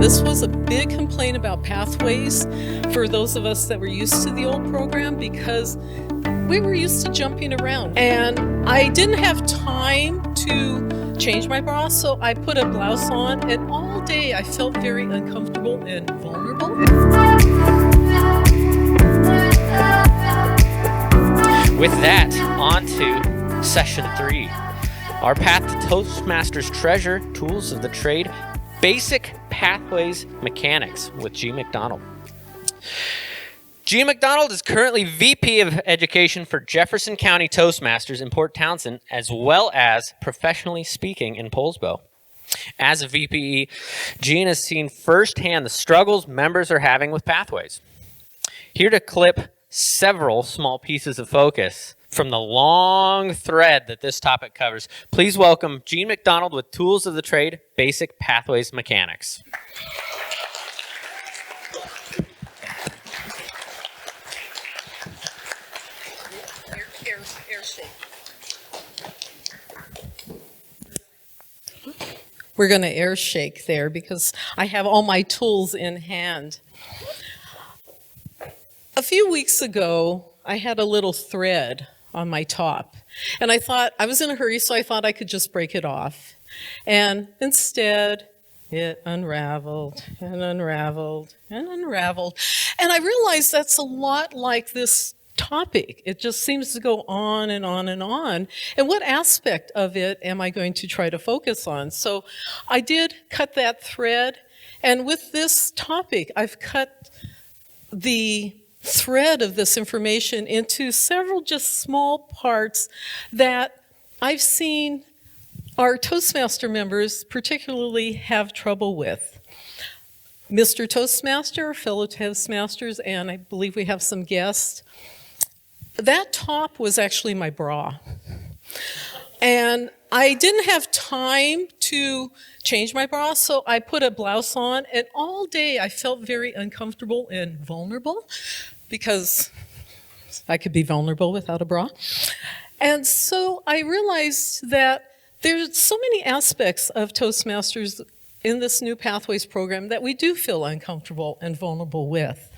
This was a big complaint about pathways for those of us that were used to the old program because we were used to jumping around. And I didn't have time to change my bra, so I put a blouse on, and all day I felt very uncomfortable and vulnerable. With that, on to session 3. Our path to Toastmasters treasure, tools of the trade, basic pathways mechanics with G. McDonald. G. McDonald is currently VP of Education for Jefferson County Toastmasters in Port Townsend, as well as professionally speaking in Poulsbo. As a VPE, Gene has seen firsthand the struggles members are having with pathways. Here to clip several small pieces of focus from the long thread that this topic covers, please welcome Gene McDonald with Tools of the Trade, Basic Pathways Mechanics. Air shake. We're going to air shake there because I have all my tools in hand. A few weeks ago, I had a little thread on my top, and I was in a hurry, so I thought I could just break it off. And instead, it unraveled and unraveled and unraveled. And I realized that's a lot like this topic. It just seems to go on and on and on. And what aspect of it am I going to try to focus on? So I did cut that thread, and with this topic, I've cut the thread of this information into several just small parts that I've seen our Toastmaster members particularly have trouble with. Mr. Toastmaster, fellow Toastmasters, and I believe we have some guests, that top was actually my bra. And I didn't have time to change my bra, so I put a blouse on, and all day I felt very uncomfortable and vulnerable because I could be vulnerable without a bra. And so I realized that there's so many aspects of Toastmasters in this new Pathways program that we do feel uncomfortable and vulnerable with.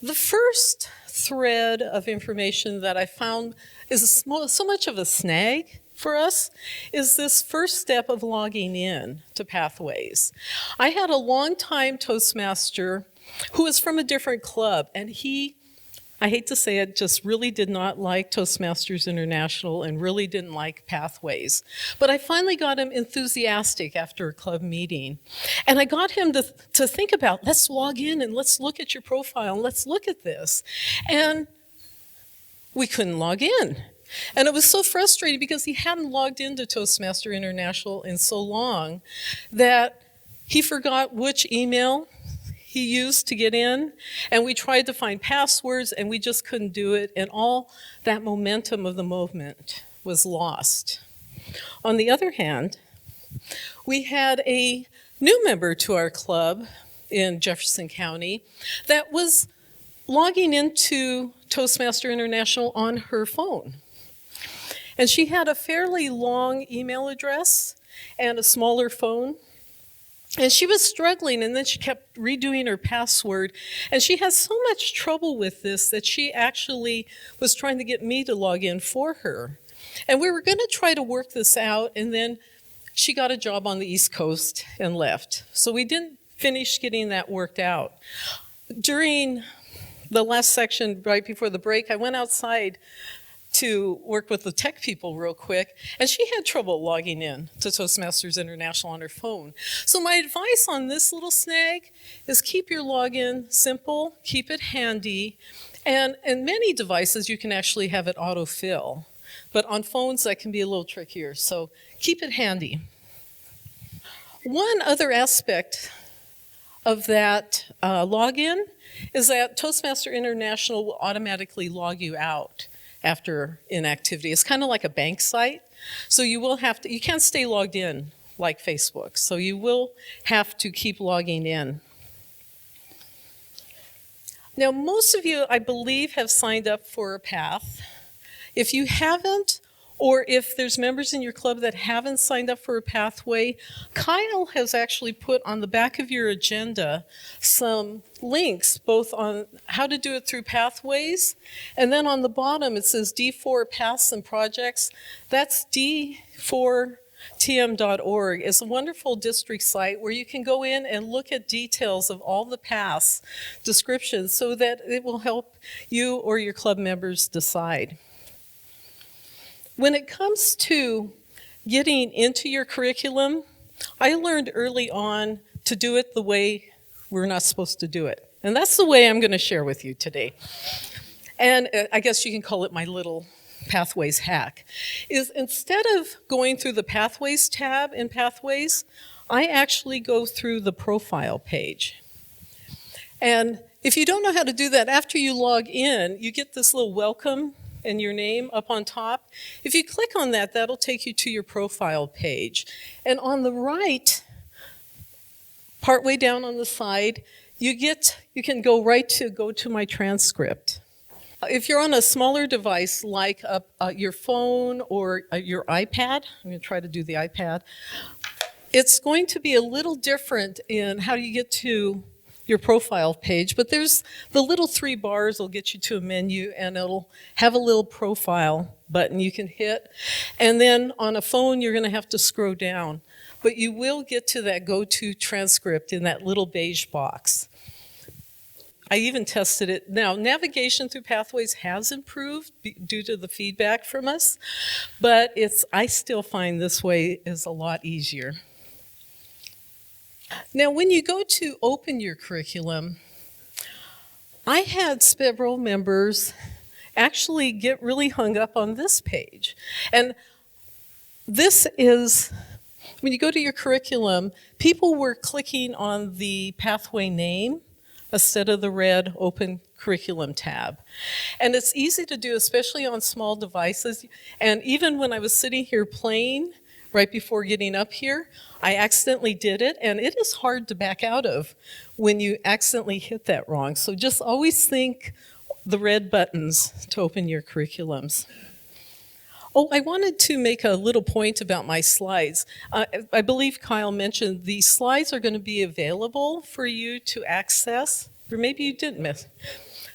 The first thread of information that I found is so much of a snag for us is this first step of logging in to Pathways. I had a longtime Toastmaster who was from a different club, and he, I hate to say it, just really did not like Toastmasters International and really didn't like Pathways. But I finally got him enthusiastic after a club meeting. And I got him to think about, let's log in and let's look at your profile and let's look at this. And we couldn't log in. And it was so frustrating because he hadn't logged into Toastmaster International in so long that he forgot which email he used to get in, and we tried to find passwords and we just couldn't do it, and all that momentum of the movement was lost. On the other hand, we had a new member to our club in Jefferson County that was logging into Toastmaster International on her phone. And she had a fairly long email address and a smaller phone. And she was struggling, and then she kept redoing her password. And she had so much trouble with this that she actually was trying to get me to log in for her. And we were going to try to work this out, and then she got a job on the East Coast and left. So we didn't finish getting that worked out. During the last section, right before the break, I went outside to work with the tech people real quick, and she had trouble logging in to Toastmasters International on her phone. So my advice on this little snag is keep your login simple, keep it handy, and in many devices you can actually have it autofill, but on phones that can be a little trickier, so keep it handy. One other aspect of that login is that Toastmaster International will automatically log you out after inactivity. It's kind of like a bank site. So you can't stay logged in like Facebook. So you will have to keep logging in. Now, most of you, I believe, have signed up for a path. If you haven't, Or if there's members in your club that haven't signed up for a pathway, Kyle has actually put on the back of your agenda some links, both on how to do it through pathways, and then on the bottom it says D4 Paths and Projects. That's D4TM.org. It's a wonderful district site where you can go in and look at details of all the paths, descriptions, so that it will help you or your club members decide. When it comes to getting into your curriculum, I learned early on to do it the way we're not supposed to do it. And that's the way I'm going to share with you today. And I guess you can call it my little Pathways hack, is instead of going through the Pathways tab in Pathways, I actually go through the profile page. And if you don't know how to do that, after you log in, you get this little welcome and your name up on top. If you click on that, that'll take you to your profile page. And on the right, partway down on the side, you can go right to go to my transcript. If you're on a smaller device like your phone or your iPad, I'm going to try to do the iPad, it's going to be a little different in how you get to your profile page, but there's the little 3 bars will get you to a menu, and it'll have a little profile button you can hit. And then on a phone, you're going to have to scroll down. But you will get to that go-to transcript in that little beige box. I even tested it. Now, navigation through Pathways has improved due to the feedback from us, but I still find this way is a lot easier. Now, when you go to open your curriculum, I had several members actually get really hung up on this page. And this is, when you go to your curriculum, people were clicking on the pathway name instead of the red open curriculum tab. And it's easy to do, especially on small devices. And even when I was sitting here playing, right before getting up here, I accidentally did it, and it is hard to back out of when you accidentally hit that wrong. So just always think the red buttons to open your curriculums. Oh, I wanted to make a little point about my slides. I believe Kyle mentioned these slides are going to be available for you to access, or maybe you didn't miss.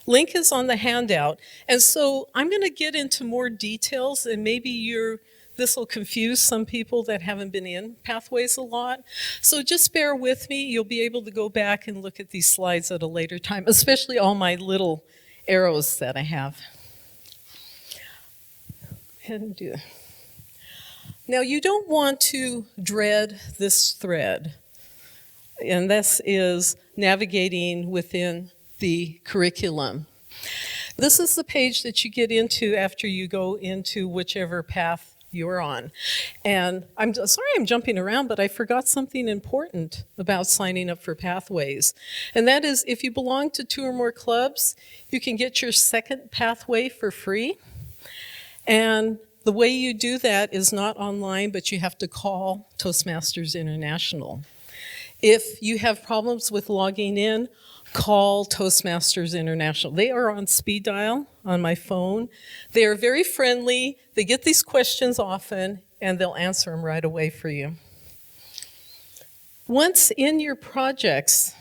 Link is on the handout, and so I'm going to get into more details, and maybe this will confuse some people that haven't been in Pathways a lot. So just bear with me. You'll be able to go back and look at these slides at a later time, especially all my little arrows that I have. And do that. Now, you don't want to dread this thread, and this is navigating within the curriculum. This is the page that you get into after you go into whichever path you're on. And I'm sorry I'm jumping around, but I forgot something important about signing up for Pathways. And that is, if you belong to 2 or more clubs, you can get your second pathway for free. And the way you do that is not online, but you have to call Toastmasters International. If you have problems with logging in, call Toastmasters International. They are on speed dial on my phone. They are very friendly. They get these questions often, and they'll answer them right away for you. Once in your projects,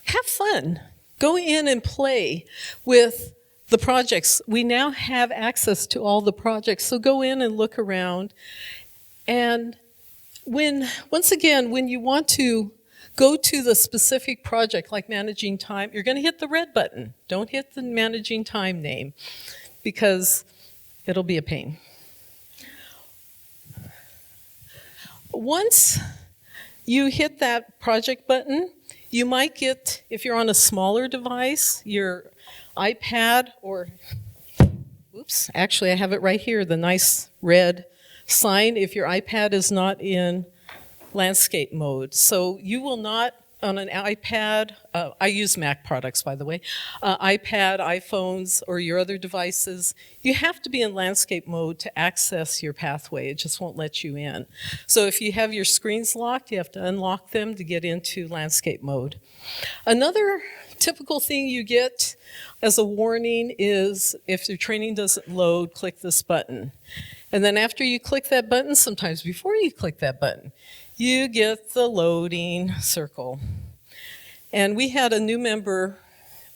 have fun. Go in and play with the projects. We now have access to all the projects, so go in and look around. And once again, when you want to go to the specific project, like managing time, you're going to hit the red button. Don't hit the managing time name, because it'll be a pain. Once you hit that project button, you might get, if you're on a smaller device, your iPad or, oops, actually I have it right here, the nice red sign if your iPad is not in landscape mode. So you will not on an iPad, I use Mac products, by the way, iPad, iPhones, or your other devices, you have to be in landscape mode to access your pathway. It just won't let you in. So if you have your screens locked, you have to unlock them to get into landscape mode. Another typical thing you get as a warning is if your training doesn't load, click this button. And then after you click that button, sometimes before you click that button, you get the loading circle. And we had a new member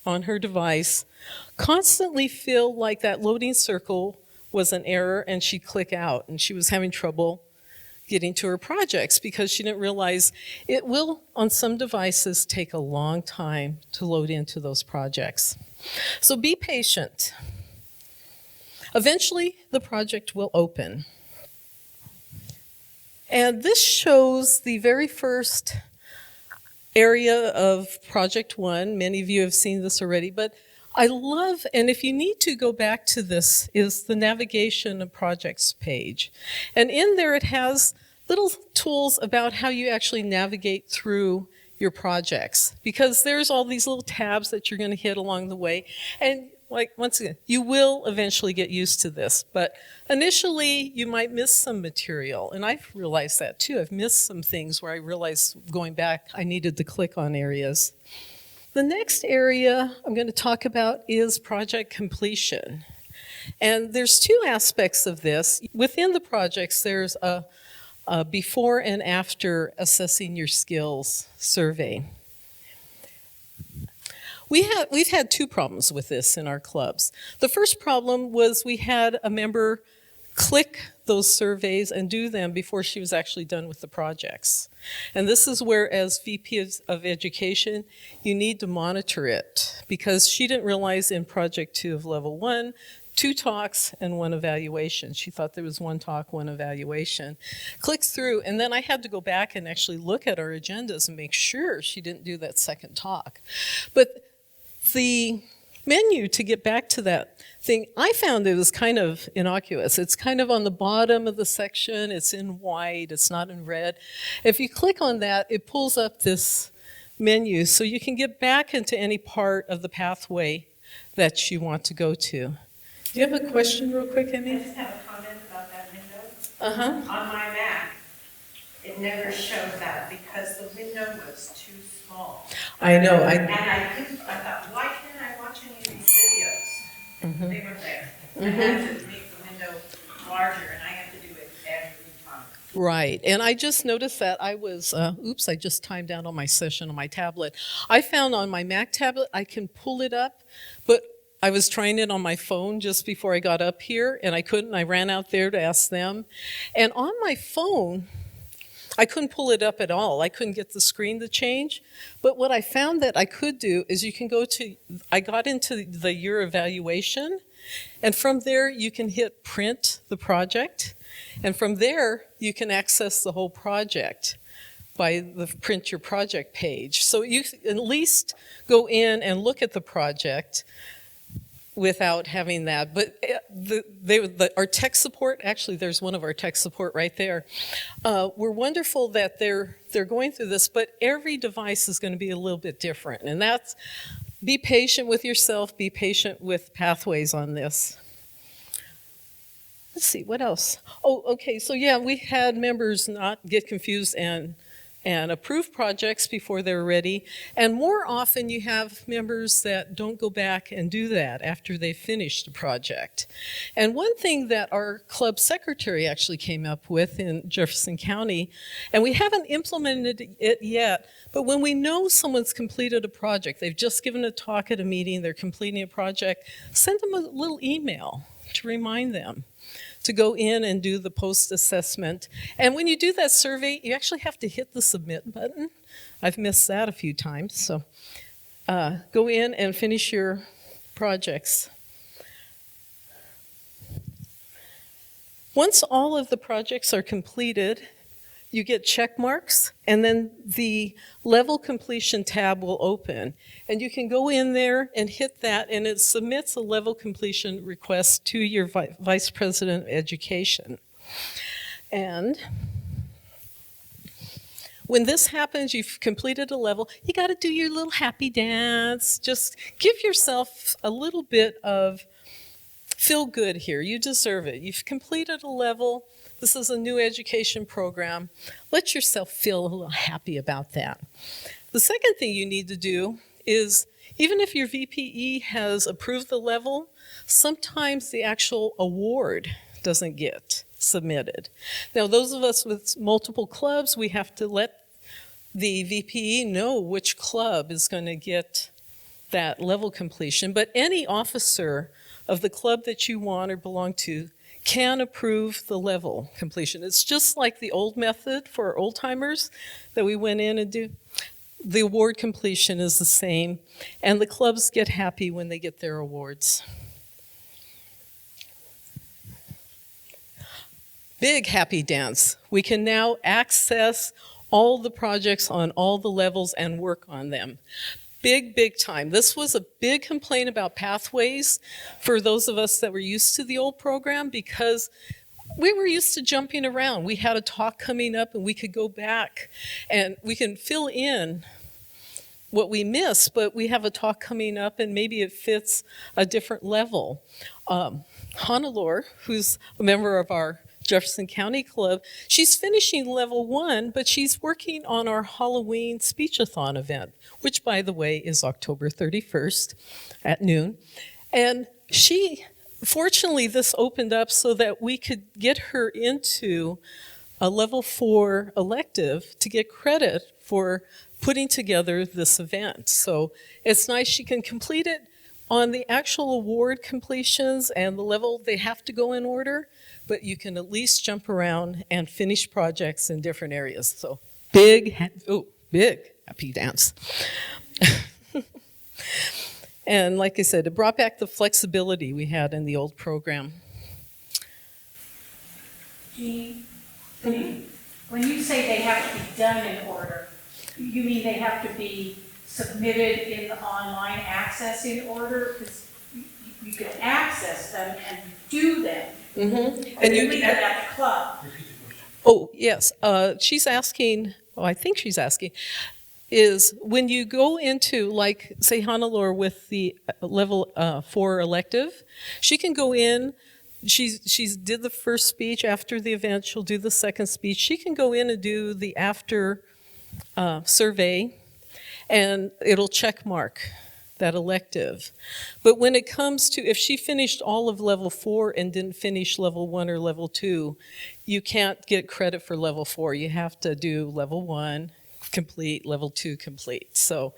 on her device constantly feel like that loading circle was an error and she'd click out, and she was having trouble getting to her projects because she didn't realize it will, on some devices, take a long time to load into those projects. So be patient. Eventually, the project will open. And this shows the very first area of Project 1. Many of you have seen this already, but I love, and if you need to go back to this, is the navigation of projects page. And in there it has little tools about how you actually navigate through your projects, because there's all these little tabs that you're going to hit along the way. And like, once again, you will eventually get used to this, but initially you might miss some material, and I've realized that too. I've missed some things where I realized going back I needed to click on areas. The next area I'm going to talk about is project completion. And there's two aspects of this. Within the projects, there's a before and after assessing your skills survey. We've had two problems with this in our clubs. The first problem was we had a member click those surveys and do them before she was actually done with the projects. And this is where, as VP of Education, you need to monitor it, because she didn't realize in Project 2 of Level 1, 2 talks and 1 evaluation. She thought there was 1 talk, 1 evaluation. Clicks through, and then I had to go back and actually look at our agendas and make sure she didn't do that second talk. But the menu to get back to that thing, I found it was kind of innocuous. It's kind of on the bottom of the section. It's in white. It's not in red. If you click on that, it pulls up this menu so you can get back into any part of the pathway that you want to go to. Do you have a question real quick, Emmy? I just have a comment about that window. Uh-huh. On my Mac, it never showed that because the window was too small. I know. And I thought, why can't I watch any of these videos? Mhm. They were there. I had to make the window larger, and I had to do it every time. Right, and I just noticed that I was, I just timed out on my session on my tablet. I found on my Mac tablet, I can pull it up, but I was trying it on my phone just before I got up here, and I couldn't. I ran out there to ask them. And on my phone, I couldn't pull it up at all. I couldn't get the screen to change. But what I found that I could do is you can go to, I got into the your evaluation, and from there you can hit print the project. And from there, you can access the whole project by the print your project page. So you can at least go in and look at the project without having that. But our tech support, actually there's one of our tech support right there. We're wonderful that they're going through this, but every device is going to be a little bit different. And that's, be patient with yourself, be patient with pathways on this. Let's see, what else? Oh, okay, so yeah, we had members not get confused and approve projects before they're ready. And more often you have members that don't go back and do that after they finish the project. And one thing that our club secretary actually came up with in Jefferson County, and we haven't implemented it yet, but when we know someone's completed a project, they've just given a talk at a meeting, they're completing a project, send them a little email to remind them to go in and do the post-assessment. And when you do that survey, you actually have to hit the submit button. I've missed that a few times, so go in and finish your projects. Once all of the projects are completed, you get check marks, and then the level completion tab will open. And you can go in there and hit that, and it submits a level completion request to your Vice President of Education. And When this happens, you've completed a level, you got to do your little happy dance. Just give yourself a little bit of feel good here. You deserve it. You've completed a level. This is a new education program. Let yourself feel a little happy about that. The second thing you need to do is, even if your VPE has approved the level, sometimes the actual award doesn't get submitted. Now, those of us with multiple clubs, we have to let the VPE know which club is going to get that level completion, but any officer of the club that you want or belong to can approve the level completion. It's just like the old method for old timers that we went in and do. The award completion is the same, and the clubs get happy when they get their awards. Big happy dance. We can now access all the projects on all the levels and work on them. Big, big time. This was a big complaint about pathways for those of us that were used to the old program, because we were used to jumping around. We had a talk coming up and we could go back and we can fill in what we missed, but we have a talk coming up and maybe it fits a different level. Hannelore, who's a member of our Jefferson County Club, she's finishing level 1, but she's working on our Halloween speechathon event, which, by the way, is October 31st at noon. And fortunately, this opened up so that we could get her into a level 4 elective to get credit for putting together this event. So it's nice she can complete it. On the actual award completions and the level, they have to go in order, but you can at least jump around and finish projects in different areas. So big happy dance. And like I said, it brought back the flexibility we had in the old program. Jean, when you say they have to be done in order, you mean they have to be submitted in the online access in order? Because you can access them and do them. Mm-hmm. And you leave them at the club. Oh, yes. She's asking, I think she's asking, is when you go into, like, say, Hannelore with the level 4 elective, she can go in. She's did the first speech. After the event, she'll do the second speech. She can go in and do the after survey, and it'll check mark that elective. But when it comes to, if she finished all of level 4 and didn't finish level 1 or level 2, you can't get credit for level 4. You have to do level 1 complete, level 2 complete. So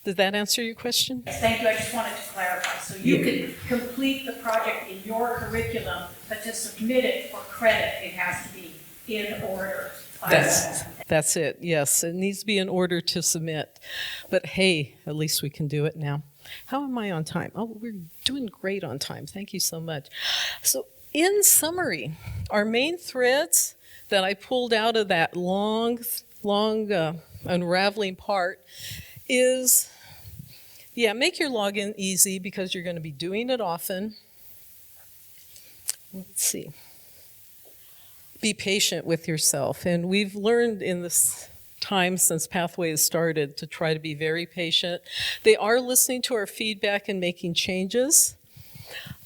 did that answer your question? Yes, thank you. I just wanted to clarify. So you can complete the project in your curriculum, but to submit it for credit, it has to be in order. That's it. Yes, it needs to be in order to submit. But hey, at least we can do it now. How am I on time? Oh, we're doing great on time. Thank you so much. So in summary, our main threads that I pulled out of that long unraveling part is, make your login easy because you're going to be doing it often. Let's see. Be patient with yourself. And we've learned in this time since Pathways started to try to be very patient. They are listening to our feedback and making changes.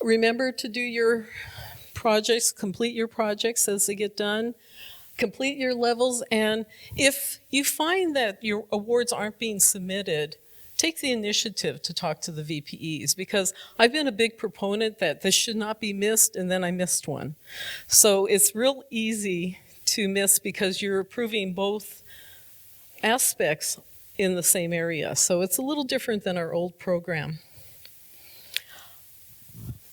Remember to do your projects, complete your projects as they get done. Complete your levels, and if you find that your awards aren't being submitted, take the initiative to talk to the VPEs, because I've been a big proponent that this should not be missed, and then I missed one. So it's real easy to miss because you're approving both aspects in the same area. So it's a little different than our old program.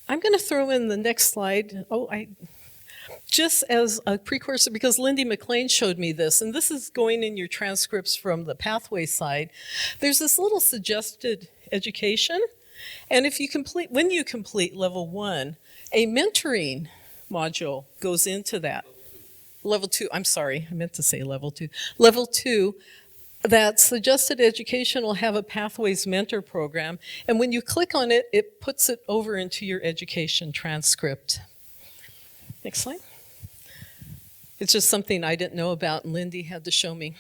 I'm going to throw in the next slide. Just as a precursor, because Lindy McLean showed me this, and this is going in your transcripts from the pathway side, there's this little suggested education, and when you complete level 1, a mentoring module goes into that. Level 2, I'm sorry, I meant to say level 2. Level 2, that suggested education will have a Pathways mentor program, and when you click on it, it puts it over into your education transcript. Next slide. It's just something I didn't know about and Lindy had to show me.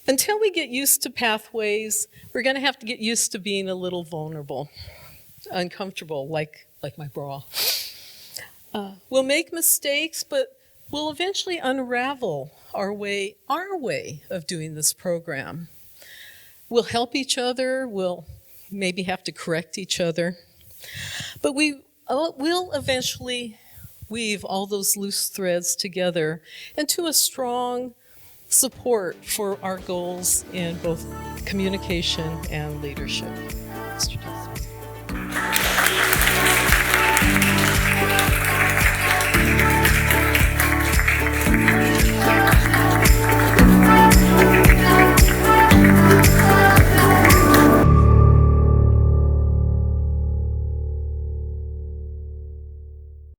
Until we get used to pathways, we're going to have to get used to being a little vulnerable, uncomfortable, like my bra. We'll make mistakes, but we'll eventually unravel our way of doing this program. We'll help each other. We'll maybe have to correct each other. But we'll eventually weave all those loose threads together into a strong support for our goals in both communication and leadership. Mr. Duff.